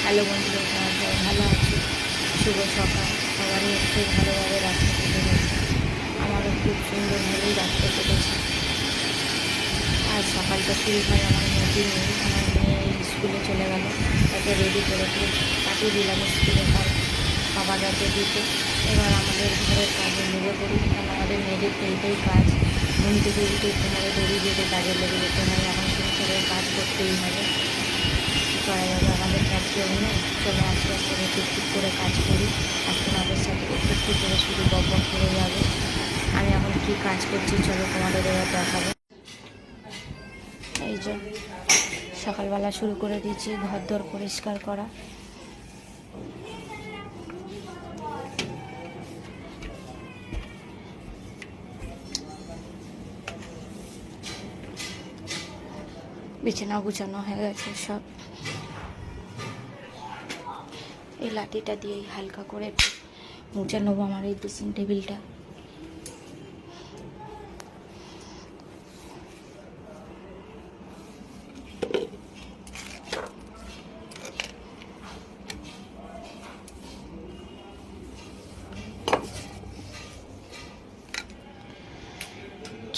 Hello বন্ধুরা, তোমার সবাই ভালো আছে? শুভ সকাল। সবারই খুব ভালোভাবে রাস্তা কেটে গেছে, আমারও খুব সুন্দরভাবেই রাস্তা কেটেছে। আজ সকালটা শুরু হয় আমার মেয়েকে নিয়ে। আমার মেয়ে স্কুলে চলে গেল, তাকে রেডি করে পাঠিয়ে দিলাম স্কুলে, তার বাবা গেছে দিতে। এবার আমাদের ঘরের কাজে লেগে পড়ি, কারণ আমাদের মেয়েদের তো এইটাই কাজ। ঘুম থেকে উঠে কোমরে দড়ি বেঁধে কাজে লেগে যেতে হয়। এখন সংসারের কাজ করতেই হবে, কী করা যাবে, আমাদের কাজ কেউ নেই। চলো আস্তে আস্তে করে টুকটুক করে কাজ করি। আর তোমাদের সাথে একটু একটু করে শুধু বক বক করে যাবে। আমি এখন কী কাজ করছি চলো তোমাদের এবার দেখাবো। এই যে সকালবেলা শুরু করে দিয়েছি ঘর দর পরিষ্কার করা। বিছানা গুছানো হয়ে গেছে সব। এই লাঠিটা দিয়েই হালকা করে মুছে নেবো আমার এই ড্রেসিং টেবিলটা।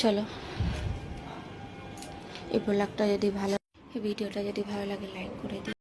চলো, এই ব্লগটা যদি ভালো, এই ভিডিওটা যদি ভালো লাগে লাইক করে দিই।